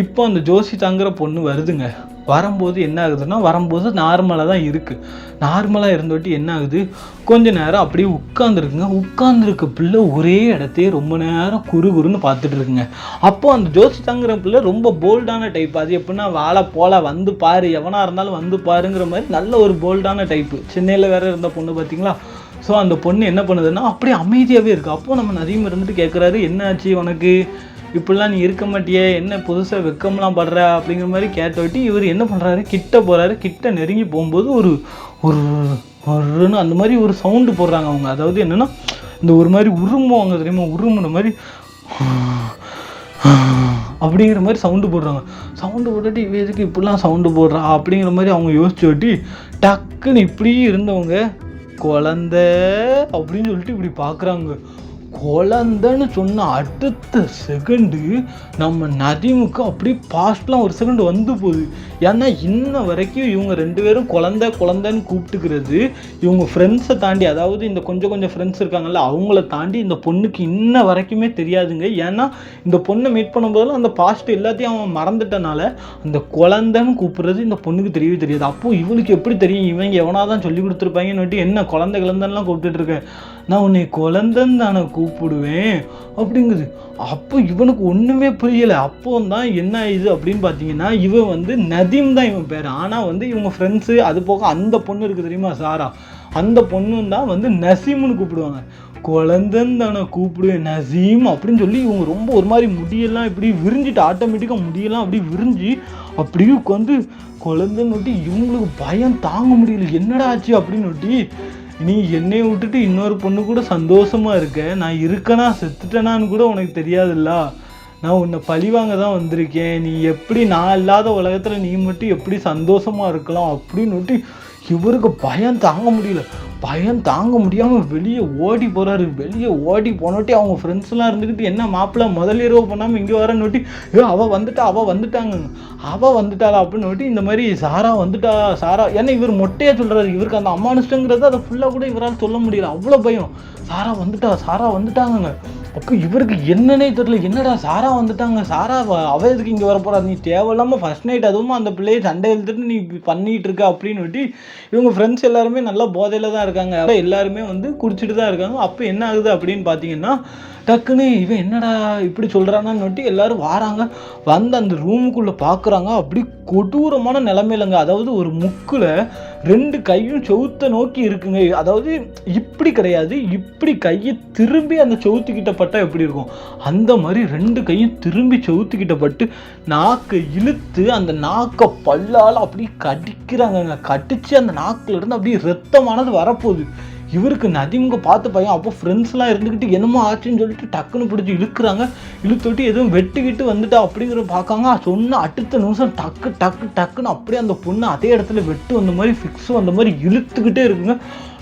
இப்போ அந்த ஜோசிதாங்கிற பொண்ணு வருதுங்க. வரும்போது என்ன ஆகுதுன்னா வரும்போது நார்மலாக தான் இருக்குது. நார்மலாக இருந்தோட்டி என்ன ஆகுது, கொஞ்ச நேரம் அப்படியே உட்காந்துருக்க பிள்ளை ஒரே இடத்தையே ரொம்ப நேரம் குறுன்னு பார்த்துட்டு இருக்குங்க. அப்போது அந்த ஜோசிதாங்கிற பிள்ளை ரொம்ப போல்டான டைப். அது எப்படின்னா வாழை போல வந்து பாரு, எவனாக இருந்தாலும் வந்து பாருங்கிற மாதிரி நல்ல ஒரு போல்டான டைப்பு. சென்னையில் வேறு இருந்த பொண்ணு பார்த்தீங்களா. ஸோ அந்த பொண்ணு என்ன பண்ணுதுன்னா அப்படியே அமைதியாகவே இருக்குது. அப்போது நம்ம நதியும் இருந்துட்டு கேட்குறாரு, என்ன ஆச்சு உனக்கு, இப்படிலாம் நீ இருக்க மாட்டியே, என்ன புதுசாக வெக்கம்லாம் படுற அப்படிங்கிற மாதிரி கேட்டோட்டி இவர் என்ன பண்ணுறாரு, கிட்ட போகிறாரு. கிட்ட நெருங்கி போகும்போது ஒரு அந்த மாதிரி ஒரு சவுண்டு போடுறாங்க அவங்க. அதாவது என்னென்னா இந்த ஒரு மாதிரி உருமுவாங்க தெரியுமா, உருமுன மாதிரி அப்படிங்கிற மாதிரி சவுண்டு போடுறாங்க. சவுண்டு போட்டுட்டு இவ எதுக்கு இப்படிலாம் சவுண்டு போடுறா அப்படிங்கிற மாதிரி அவங்க யோசிச்சோட்டி டக்குன்னு இப்படி இருந்தவங்க குழந்தை அப்படின்னு சொல்லிட்டு இப்படி பார்க்குறாங்க. குழந்தைன்னு சொன்ன அடுத்த செகண்டு நம்ம நதீமுக்கு அப்படியே பாஸ்ட்லாம் ஒரு செகண்ட் வந்து போகுது. ஏன்னா இன்ன வரைக்கும் இவங்க 2 பேரும் குழந்தைன்னு கூப்பிட்டுக்கிறது இவங்க ஃப்ரெண்ட்ஸை தாண்டி, அதாவது இந்த கொஞ்சம் ஃப்ரெண்ட்ஸ் இருக்காங்கல்ல அவங்கள தாண்டி இந்த பொண்ணுக்கு இன்ன வரைக்குமே தெரியாதுங்க. ஏன்னா இந்த பொண்ணை மீட் பண்ணும்போதெல்லாம் அந்த பாஸ்ட் எல்லாத்தையும் அவன் மறந்துட்டனால அந்த குழந்தைன்னு கூப்பிடுறது இந்த பொண்ணுக்கு தெரியவே தெரியாது. அப்போது இவளுக்கு எப்படி தெரியும், இவங்க எவனாதான் சொல்லி கொடுத்துருப்பாங்கன்னு என்ன குழந்தைலாம் கூப்பிட்டுட்டு இருக்கேன், நான் உன்னை குழந்தைன்னு தானே கூப்பிடுவேன் அப்படிங்குது. அப்போ இவனுக்கு ஒன்றுமே புரியலை. அப்போ தான் என்ன ஆயிடுது அப்படின்னு பார்த்தீங்கன்னா இவன் வந்து நதீம் தான் இவன் பேர். ஆனால் வந்து இவங்க ஃப்ரெண்ட்ஸு அது போக அந்த பொண்ணு இருக்குது தெரியுமா சாரா, அந்த பொண்ணு தான் வந்து நசீம்னு கூப்பிடுவாங்க. குழந்தைன்னு தானே கூப்பிடுவேன் நசீம் அப்படின்னு சொல்லி இவங்க ரொம்ப ஒரு மாதிரி முடியெல்லாம் இப்படி விரிஞ்சிட்டு ஆட்டோமேட்டிக்காக முடியெல்லாம் அப்படி விரிஞ்சு அப்படியே உட்காந்து குழந்தைன்னு ஒட்டி இவங்களுக்கு பயம் தாங்க முடியல. என்னடா ஆச்சு அப்படின்னு ஒட்டி, நீ என்னையை விட்டுட்டு இன்னொரு பொண்ணு கூட சந்தோஷமாக இருக்க, நான் இருக்கேனா செத்துட்டேனான்னு கூட உனக்கு தெரியாதுல்ல, நான் உன்னை பழிவாங்க தான் வந்திருக்கேன், நீ எப்படி நான் இல்லாத உலகத்தில் நீ மட்டும் எப்படி சந்தோஷமாக இருக்கலாம் அப்படின்னு இவருக்கு பயம் தாங்க முடியல. பயம் தாங்க முடியாமல் வெளியே ஓடி போகிறாரு. வெளியே ஓடி போனோட்டி அவங்க ஃப்ரெண்ட்ஸ்லாம் இருந்துக்கிட்டு என்ன மாப்பிள்ள முதலிரவு பண்ணாமல் இங்கே வரன்னொட்டி, அவள் வந்துட்டாளா அப்படின்னு இந்த மாதிரி சாரா வந்துட்டா சாரா, ஏன்னா இவர் மொட்டையாக சொல்கிறாரு. இவருக்கு அந்த அம்மானுஷ்டங்கிறது அதை ஃபுல்லாக கூட இவரால் சொல்ல முடியல, அவ்வளோ பயம். சாரா வந்துட்டாங்க. அப்போ இவருக்கு என்னன்னே தெரியல, என்னடா சாரா வந்துட்டாங்க, சாரா அவ எதுக்கு இங்கே வரப்போறா, நீ தேவையில்லாமல் ஃபர்ஸ்ட் நைட் அதுவும் அந்த பிள்ளையை சண்டை எழுத்துட்டு நீ பண்ணிட்டு இருக்க அப்படின்னு இவங்க ஃப்ரெண்ட்ஸ் எல்லாருமே நல்லா போதையில் தான் இருக்காங்க. எல்லாருமே வந்து குடிச்சிட்டு தான் இருக்காங்க. அப்போ என்ன ஆகுது அப்படின்னு பார்த்தீங்கன்னா டக்குன்னு இவன் என்னடா இப்படி சொல்கிறான்னு எல்லாரும் வாராங்க. வந்து அந்த ரூமுக்குள்ளே பார்க்குறாங்க. அப்படி கொடூரமான நிலைமையிலங்க. அதாவது ஒரு முக்கில் 2 கையும் செவுத்தை நோக்கி இருக்குங்க. அதாவது இப்படி கிடையாது, இப்படி கையை திரும்பி அந்த செவுத்துக்கிட்ட பட்டால் எப்படி இருக்கும் அந்த மாதிரி 2 கையும் திரும்பி செவுத்துக்கிட்ட பட்டு நாக்கை இழுத்து அந்த நாக்கை பல்லால் அப்படி கடிக்கிறாங்கங்க. கடிச்சு அந்த நாக்கில் இருந்து அப்படியே ரத்தமானது வரப்போகுது. இவருக்கு நதிமுக பார்த்து பையன். அப்போ ஃப்ரெண்ட்ஸ்லாம் இருந்துக்கிட்டு என்னமோ ஆச்சுன்னு சொல்லிட்டு டக்குன்னு பிடிச்சி இழுக்கிறாங்க. இழுத்துட்டு எதுவும் வெட்டிக்கிட்டு வந்துட்டா அப்படிங்கிற பார்க்காங்க. சொன்ன அடுத்த நிமிஷம் டக்குன்னு அப்படியே அந்த பொண்ணு அதே இடத்துல வெட்டு வந்த மாதிரி ஃபிக்ஸும் அந்த மாதிரி இழுத்துக்கிட்டே இருக்குங்க.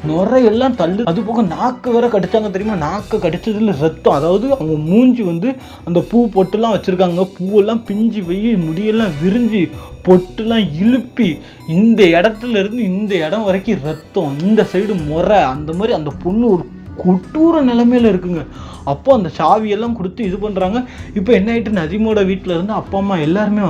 நுரையெல்லாம் தள்ளு. அது போக நாக்கு வேற கடிச்சாங்க தெரியுமா? நாக்கு கடிச்சதுல ரத்தம். அதாவது அவங்க மூஞ்சி வந்து அந்த பூ பொட்டுலாம் வச்சிருக்காங்க, பூவெல்லாம் பிஞ்சு போய் முடியெல்லாம் விரிஞ்சு பொட்டுலாம் இழுப்பி இந்த இடத்துல இருந்து இந்த இடம் வரைக்கும் ரத்தம், இந்த சைடு முறை, அந்த மாதிரி அந்த பொண்ணு ஒரு கொட்டூர நிலைமையில இருக்குங்க. அப்போ அந்த சாவியெல்லாம் கொடுத்து இது பண்ணுறாங்க. இப்போ என்ன ஆகிட்டு, நதீமோட வீட்டில் இருந்து அப்பா அம்மா எல்லாருமே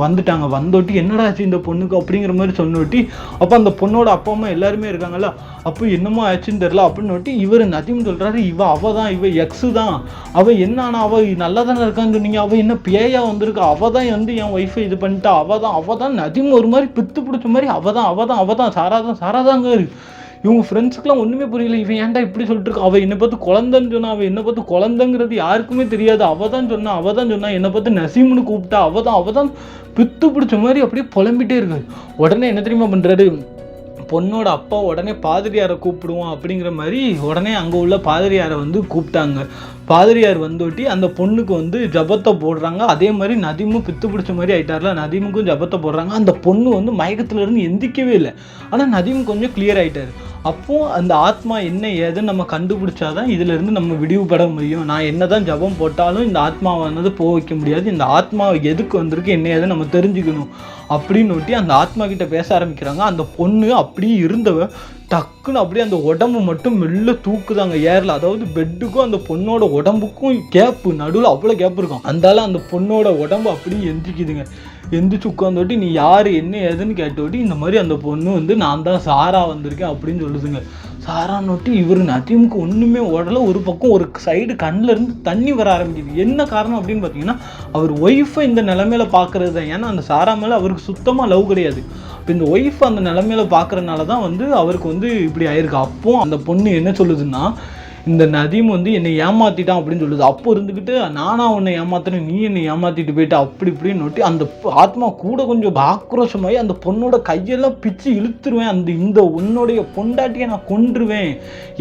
வந்துட்டாங்க. வந்தோட்டி என்னடா ஆச்சு இந்த பொண்ணுக்கு அப்படிங்கிற மாதிரி சொன்னோட்டி, அப்போ அந்த பொண்ணோட அப்பா அம்மா எல்லாருமே இருக்காங்கல்ல, அப்போ என்னமோ ஆச்சுன்னு தெரில அப்படின்னோட்டி இவர் நதீம் சொல்கிறாரு, இவ எக்ஸு தான், அவள் என்ன ஆனால் அவள் நல்லா தானே இருக்கான்னு சொன்னீங்க, அவள் என்ன பேயா வந்திருக்கா, அவள் தான் வந்து என் ஒய்ஃபை இது பண்ணிட்டா, அவள் தான் நதீம் ஒரு மாதிரி பித்து பிடிச்ச மாதிரி அவள் தான் சாராதாங்க. இவங்க ஃப்ரெண்ட்ஸுக்குலாம் ஒன்றுமே புரியல, இவன் ஏன்டா இப்படி சொல்லிட்டு இருக்கா, அவள் என்னை பார்த்து குழந்தைன்னு சொன்னா, அவள் என்னை பார்த்து குழந்தைங்கிறது யாருக்குமே தெரியாது, அவள் தான் சொன்னா என்னை பார்த்து நசீம்னு கூப்பிட்டா, அவள் தான் பித்து பிடிச்ச மாதிரி அப்படியே புலம்பிட்டே இருக்கு. உடனே என்ன தெரியுமா பண்ணுறாரு, பொண்ணோட அப்பா உடனே பாதிரியாரை கூப்பிடுவோம் அப்படிங்கிற மாதிரி உடனே அங்கே உள்ள பாதிரியாரை வந்து கூப்பிட்டாங்க. பாதிரியார் வந்தோட்டி அந்த பொண்ணுக்கு வந்து ஜபத்தை போடுறாங்க. அதே மாதிரி நதீமும் பித்து பிடிச்ச மாதிரி ஆயிட்டார்ல, நதீமுக்கும் ஜபத்தை போடுறாங்க. அந்த பொண்ணு வந்து மயக்கத்துலேருந்து எந்திக்கவே இல்லை. ஆனால் நதீம் கொஞ்சம் கிளியர் ஆகிட்டார். அப்போது அந்த ஆத்மா என்ன ஏதுன்னு நம்ம கண்டுபிடிச்சாதான் இதிலேருந்து நம்ம விடிவுபட முடியும். நான் என்ன தான் ஜபம் போட்டாலும் இந்த ஆத்மாவை வந்து போக வைக்க முடியாது. இந்த ஆத்மா எதுக்கு வந்திருக்கு என்ன ஏதுன்னு நம்ம தெரிஞ்சுக்கணும் அப்படின்னு ஒட்டி அந்த ஆத்மா கிட்ட பேச ஆரம்பிக்கிறாங்க. அந்த பொண்ணு அப்படியே இருந்தவ டக்குன்னு அப்படியே அந்த உடம்பு மட்டும் மெல்ல தூக்குதாங்க ஏரில். அதாவது பெட்டுக்கும் அந்த பொண்ணோட உடம்புக்கும் கேப்பு, நடுவில் அவ்வளோ கேப் இருக்கும். அந்தால அந்த பொண்ணோட உடம்பு அப்படியே எந்திக்குதுங்க. எந்திரிச்சு உட்காந்தோட்டி நீ யார் என்ன ஏதுன்னு கேட்டோட்டி இந்த மாதிரி அந்த பொண்ணு வந்து நான் தான் சாரா வந்திருக்கேன் அப்படின்னு சொல்லுதுங்க. சாரானோட்டி இவர் நதீமுக்கு ஒன்றுமே ஓடலை. ஒரு பக்கம் ஒரு சைடு கண்ணில் இருந்து தண்ணி வர ஆரம்பிக்குது. என்ன காரணம் அப்படின்னு பார்த்தீங்கன்னா, அவர் ஒய்ஃபை இந்த நிலைமையில பார்க்கறது தான். ஏன்னா அந்த சாரா மேலே அவருக்கு சுத்தமாக லவ் கிடையாது. இப்போ இந்த ஒய்ஃப் அந்த நிலைமையில பார்க்கறதுனால தான் வந்து அவருக்கு வந்து இப்படி ஆயிருக்கு. அப்போ அந்த பொண்ணு என்ன சொல்லுதுன்னா, இந்த நதீம் வந்து என்னை ஏமாற்றிட்டான் அப்படின்னு சொல்லுது. அப்போ இருந்துக்கிட்டு நானா உன்னை ஏமாத்துறேன், நீ என்னை ஏமாற்றிட்டு போயிட்ட அப்படி இப்படின்னு நோட்டி அந்த ஆத்மா கூட கொஞ்சம் ஆக்ரோஷமாகி அந்த பொண்ணோட கையெல்லாம் பிச்சு இழுத்துருவேன், இந்த உன்னுடைய பொண்டாட்டியை நான் கொன்றுவேன்,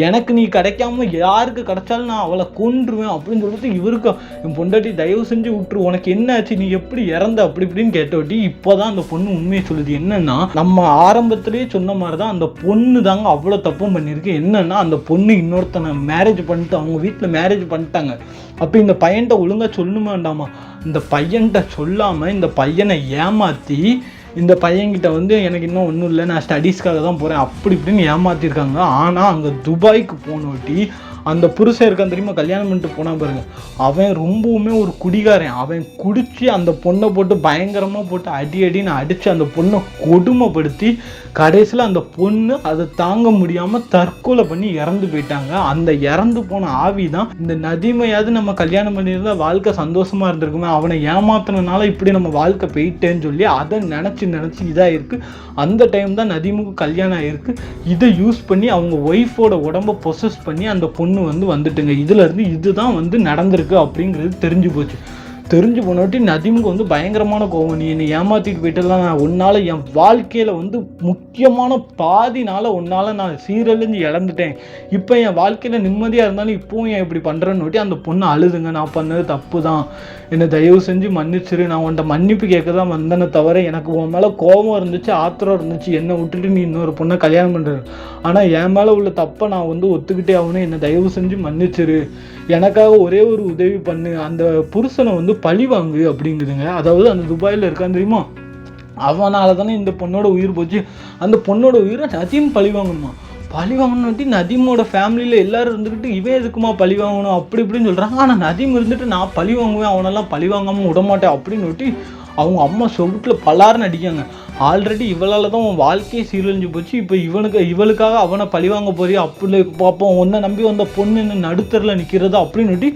எனக்கு நீ கிடைக்காம யாருக்கு கிடைச்சாலும் நான் அவளை கொன்றுவேன் அப்படின்னு சொல்லிட்டு இவருக்கு என் பொண்டாட்டி தயவு செஞ்சு விட்டுரு, உனக்கு என்ன ஆச்சு, நீ எப்படி இறந்த அப்படி இப்படின்னு கேட்டோட்டி இப்போதான் அந்த பொண்ணு உண்மையை சொல்லுது. என்னன்னா, நம்ம ஆரம்பத்திலேயே சொன்ன மாதிரி தான் அந்த பொண்ணு தாங்க அவ்வளோ தப்பும் பண்ணியிருக்கு. என்னன்னா, அந்த பொண்ணு இன்னொருத்தனை மேரேஜ் பண்ணிட்டு அவங்க வீட்டில் மேரேஜ் பண்ணிட்டாங்க. அப்போ இந்த பையன்கிட்ட ஒழுங்காக சொல்லணுமா வேண்டாமா, இந்த பையன்கிட்ட சொல்லாமல் இந்த பையனை ஏமாற்றி இந்த பையன்கிட்ட வந்து எனக்கு இன்னும் ஒன்றும் இல்லை, நான் ஸ்டடீஸ்க்காக தான் போகிறேன் அப்படி இப்படின்னு ஏமாற்றிருக்காங்க. ஆனால் அங்கே துபாய்க்கு போனோட்டி அந்த புருஷன் இருக்கான் தெரியுமா, கல்யாணம் பண்ணிட்டு போனால் பாருங்க, அவன் ரொம்பவுமே ஒரு குடிகாரன். அவன் குடித்து அந்த பொண்ணை போட்டு பயங்கரமாக போட்டு அடின்னு அடித்து அந்த பொண்ணை கொடுமைப்படுத்தி கடைசியில் அந்த பொண்ணு அதை தாங்க முடியாமல் தற்கொலை பண்ணி இறந்து போயிட்டாங்க. அந்த இறந்து போன ஆவி தான் இந்த நதிமையாவது நம்ம கல்யாணம் பண்ணியிருந்தா வாழ்க்கை சந்தோஷமாக இருந்திருக்குமே, அவனை ஏமாத்தினால இப்படி நம்ம வாழ்க்கை போயிட்டேன்னு சொல்லி அதை நினச்சி இதாக இருக்குது. அந்த டைம் தான் நதீமுக்கு கல்யாணம் ஆகிருக்கு. இதை யூஸ் பண்ணி அவங்க ஒய்ஃபோட உடம்பை பொசஸ் பண்ணி அந்த பொண்ணு வந்துட்டுங்க. இதுலேருந்து இதுதான் வந்து நடந்திருக்கு அப்படிங்கிறது தெரிஞ்சு போச்சு. தெரிஞ்சு போனோட்டி நதீமுக்கு வந்து பயங்கரமான கோவம், நீ என்னை ஏமாற்றிட்டு போயிட்டெல்லாம் நான் உன்னால் என் வாழ்க்கையில் வந்து முக்கியமான பாதினால் உன்னால் நான் சீரழிஞ்சு இழந்துட்டேன், இப்போ என் வாழ்க்கையில் நிம்மதியாக இருந்தாலும் இப்போவும் ஏன் இப்படி பண்ணுறேன்னு அந்த பொண்ணு அழுதுங்க, நான் பண்ணது தப்பு தான், என்னை தயவு செஞ்சு மன்னிச்சிரு, நான் உன்ட்ட மன்னிப்பு கேட்க தான் வந்தேனே தவிர எனக்கு உன் மேலே கோபம் இருந்துச்சு, ஆத்திரம் இருந்துச்சு, என்னை விட்டுட்டு நீ இன்னொரு பொண்ணை கல்யாணம் பண்ணுற, ஆனால் என் மேலே உள்ள தப்பை நான் வந்து ஒத்துக்கிட்டே ஆகணும், என்னை தயவு செஞ்சு மன்னிச்சிரு, எனக்காக ஒரே ஒரு உதவி பண்ணு, அந்த புருஷனை வந்து பழி வாங்கு அப்படிங்குதுங்க. அதாவது அந்த துபாயில் இருக்கான்னு தெரியுமா, அவனால தானே இந்த பொண்ணோட உயிர் போச்சு, அந்த பொண்ணோட உயிரை நதீம் பழி வாங்கணுமா, பழி வாங்கணும்ட்டு நதீமோட ஃபேமிலியில் எல்லாரும் இருந்துக்கிட்டு இவன் எதுக்குமா பழி வாங்கணும் அப்படி இப்படின்னு சொல்கிறாங்க. ஆனால் நதீம் இருந்துட்டு நான் பழி வாங்குவேன், அவனெல்லாம் பழி வாங்காமல் விடமாட்டேன் அப்படின்னு ஒட்டி அவங்க அம்மா சொகுட்டில் பலாருன்னு அடிக்காங்க. ஆல்ரெடி இவளால் தான் உன் வாழ்க்கையை சீரழிஞ்சு போச்சு, இப்போ இவளுக்காக அவனை பழி வாங்க போறியா அப்படி பார்ப்போம், உன்னை நம்பி வந்த பொண்ணு நடுத்தரில் நிற்கிறதா அப்படின்னு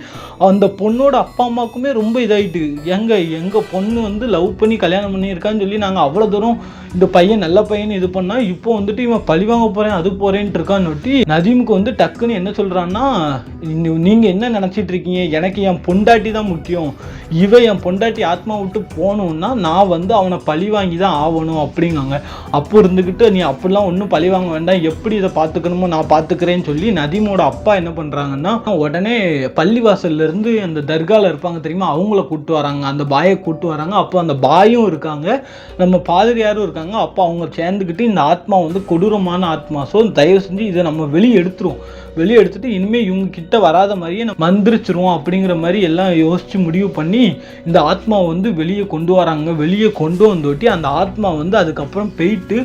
அந்த பொண்ணோட அப்பா அம்மாவுக்குமே ரொம்ப இதாகிட்டு, எங்கள் பொண்ணு வந்து லவ் பண்ணி கல்யாணம் பண்ணியிருக்கான்னு சொல்லி நாங்கள் அவ்வளோ தூரம் இந்த பையன் நல்ல பையன் இது பண்ணால் இப்போ வந்துட்டு இவன் பழி வாங்க போகிறேன் அது போகிறேன்ட்டு இருக்கான்னு ஒட்டி நதீமுக்கு வந்து டக்குன்னு என்ன சொல்கிறான்னா, நீங்கள் என்ன நினச்சிட்டு இருக்கீங்க, எனக்கு என் பொண்டாட்டி தான் முக்கியம், இவன் என் பொண்டாட்டி ஆத்மா விட்டு போகணுன்னா நான் வந்து அவனை பழி வாங்கி தான் ஆகணும், பார்த்துக்கணும் அப்படிங்காங்க. அப்போ இருந்துக்கிட்டு நீ அப்படிலாம் ஒன்றும் பழி வாங்க வேண்டாம், எப்படி இதை பார்த்துக்கணுமோ நான் பார்த்துக்கிறேன்னு சொல்லி நதீமோட அப்பா என்ன பண்ணுறாங்கன்னா உடனே பள்ளிவாசல்லேருந்து அந்த தர்காவில் இருப்பாங்க தெரியுமா, அவங்கள கூப்பிட்டு வராங்க, அந்த பாயை கூப்பிட்டு வராங்க. அப்போ அந்த பாயும் இருக்காங்க, நம்ம பாதிரியாரும் இருக்காங்க. அப்போ அவங்க சேர்ந்துக்கிட்டு இந்த ஆத்மா வந்து கொடூரமான ஆத்மா, ஸோ தயவு செஞ்சு இதை நம்ம வெளியே எடுத்துட்டு இனிமேல் இவங்க கிட்ட வராத மாதிரியே நம்ம மந்திரிச்சிருவோம் அப்படிங்கிற மாதிரி எல்லாம் யோசிச்சு முடிவு பண்ணி இந்த ஆத்மாவை வந்து வெளியே கொண்டு வராங்க. வெளியே கொண்டு வந்துட்டு அந்த ஆத்மா வந்து அதுக்கப்புறம் போயிட்டு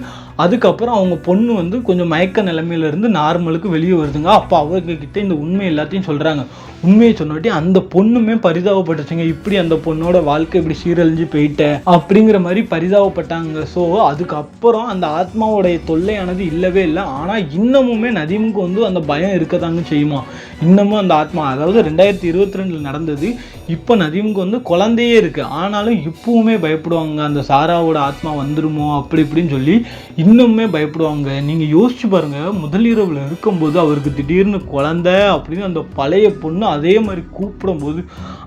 அதுக்கப்புறம் அவங்க பொண்ணு வந்து கொஞ்சம் மயக்க நிலைமையிலேருந்து நார்மலுக்கு வெளியே வருதுங்க. அப்போ அவங்கக்கிட்ட இந்த உண்மை எல்லாத்தையும் சொல்கிறாங்க. உண்மையை சொன்னாட்டி அந்த பொண்ணுமே பரிதாபப்பட்டுச்சுங்க, இப்படி அந்த பொண்ணோட வாழ்க்கை இப்படி சீரழிஞ்சு போயிட்டேன் அப்படிங்கிற மாதிரி பரிதாபப்பட்டாங்க. ஸோ அதுக்கப்புறம் அந்த ஆத்மாவோடைய தொல்லையானது இல்லவே இல்லை. ஆனால் இன்னமுமே நதீமுக்கு வந்து அந்த பயம் இருக்கதாங்க செய்யுமா. இன்னமும் அந்த ஆத்மா, அதாவது 2022 நடந்தது, இப்போ நதீமுக்கு வந்து குழந்தையே இருக்குது, ஆனாலும் இப்பவுமே பயப்படுவாங்க, அந்த சாராவோட ஆத்மா வந்துருமோ அப்படி இப்படின்னு சொல்லி இன்னுமே பயப்படுவாங்க. நீங்கள் யோசிச்சு பாருங்கள், முதலிரவில் இருக்கும்போது அவருக்கு திடீர்னு குழந்தை அப்படின்னு அந்த பழைய பொண்ணு அதே மாதிரி கூப்பிடும்போது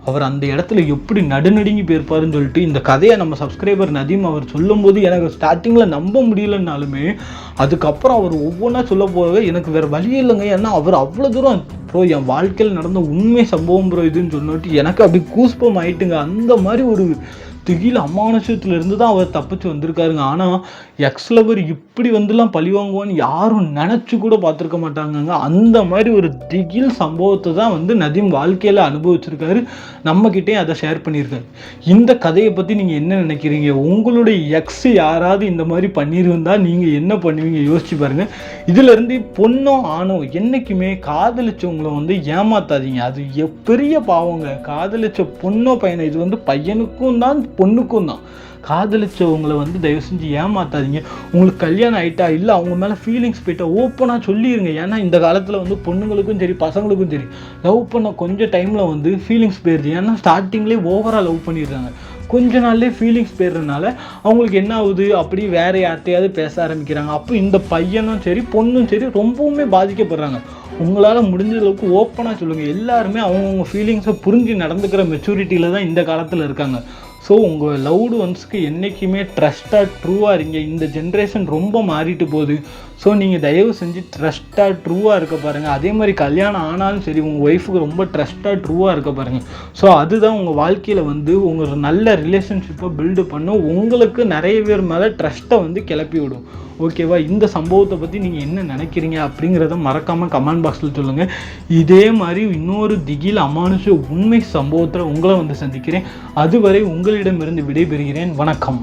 அவர் அந்த இடத்துல எப்படி நடுநடுங்கி போயிருப்பாருன்னு சொல்லிட்டு இந்த கதையை நம்ம சப்ஸ்கிரைபர் நதீம் அவர் சொல்லும்போது எனக்கு ஸ்டார்டிங்கில் நம்ப முடியலன்னாலுமே அதுக்கப்புறம் அவர் ஒவ்வொன்றா சொல்ல போக எனக்கு வேறு வழியே இல்லைங்க. ஏன்னா அவர் அவ்வளோ தூரம் ப்ரோ என் வாழ்க்கையில் நடந்த உண்மை சம்பவம் ப்ரோ இதுன்னு சொல்லிட்டு எனக்கு அப்படி கூஸ்பம் ஆயிட்டுங்க. அந்த மாதிரி ஒரு திகில் அமானுஷத்துலேருந்து தான் அவர் தப்பிச்சு வந்திருக்காருங்க. ஆனால் எக்ஸ்லவர் இப்படி வந்துலாம் பழிவாங்குவான்னு யாரும் நினச்சி கூட பார்த்துருக்க மாட்டாங்கங்க. அந்த மாதிரி ஒரு திகில் சம்பவத்தை தான் வந்து நதீம் வாழ்க்கையில் அனுபவிச்சிருக்காரு. நம்மக்கிட்டே அதை ஷேர் பண்ணியிருக்காரு. இந்த கதையை பற்றி நீங்கள் என்ன நினைக்கிறீங்க? உங்களுடைய எக்ஸ் யாராவது இந்த மாதிரி பண்ணியிருந்தால் நீங்கள் என்ன பண்ணுவீங்க யோசிச்சு பாருங்கள். இதிலேருந்து பொண்ணோ ஆணோ என்றைக்குமே காதலிச்சவங்களை வந்து ஏமாத்தாதீங்க. அது பெரிய பாவங்க. காதலிச்ச பொண்ணோ பையனை, இது வந்து பையனுக்கும் தான் பொண்ணுக்கும் தான். காதலிச்சவங்களை வந்து தயவு செஞ்சு ஏமாத்தாதீங்க. உங்களுக்கு கல்யாணம் ஆகிட்டா இல்லை அவங்க மேலே ஃபீலிங்ஸ் போயிட்டா ஓப்பனாக சொல்லிடுங்க. ஏன்னா இந்த காலத்தில் வந்து பொண்ணுங்களுக்கும் சரி பசங்களுக்கும் சரி லவ் பண்ண கொஞ்சம் டைமில் வந்து ஃபீலிங்ஸ் போயிடுது. ஏன்னா ஸ்டார்டிங்லேயே ஓவராக லவ் பண்ணிடுறாங்க, கொஞ்ச நாள்லேயே ஃபீலிங்ஸ் போயிடுறதுனால அவங்களுக்கு என்ன ஆகுது, அப்படி வேறு யார்ட்டையாவது பேச ஆரம்பிக்கிறாங்க. அப்போ இந்த பையனும் சரி பொண்ணும் சரி ரொம்பவுமே பாதிக்கப்படுறாங்க. உங்களால் முடிஞ்ச அளவுக்கு ஓப்பனாக சொல்லுங்கள். எல்லாருமே அவங்கவுங்க ஃபீலிங்ஸை புரிஞ்சு நடந்துக்கிற மெச்சூரிட்டியில் தான் இந்த காலத்தில் இருக்காங்க. ஸோ உங்கள் லவ்டு ஒன்ஸ்க்கு என்றைக்குமே ட்ரஸ்ட்டாக ட்ரூவாக இருங்க. இந்த ஜென்ரேஷன் ரொம்ப மாறிட்டு போகுது. ஸோ நீங்கள் தயவு செஞ்சு ட்ரஸ்ட்டாக ட்ரூவாக இருக்க பாருங்கள். அதே மாதிரி கல்யாணம் ஆனாலும் சரி உங்கள் ஒய்ஃபுக்கு ரொம்ப ட்ரஸ்ட்டாக ட்ரூவாக இருக்க பாருங்கள். ஸோ அதுதான் உங்கள் வாழ்க்கையில் வந்து உங்கள் நல்ல ரிலேஷன்ஷிப்பை பில்டு பண்ணும், உங்களுக்கு நிறைய பேர் மேலே ட்ரஸ்ட்டை வந்து கிளப்பி விடும். ஓகேவா? இந்த சம்பவத்தை பற்றி நீங்கள் என்ன நினைக்கிறீங்க அப்படிங்கிறத மறக்காமல் கமெண்ட் பாக்ஸில் சொல்லுங்கள். இதே மாதிரி இன்னொரு திகில் அமானுஷ உண்மை சம்பவத்தில் உங்களை வந்து சந்திக்கிறேன். அதுவரை உங்களிடமிருந்து விடைபெறுகிறேன். வணக்கம்.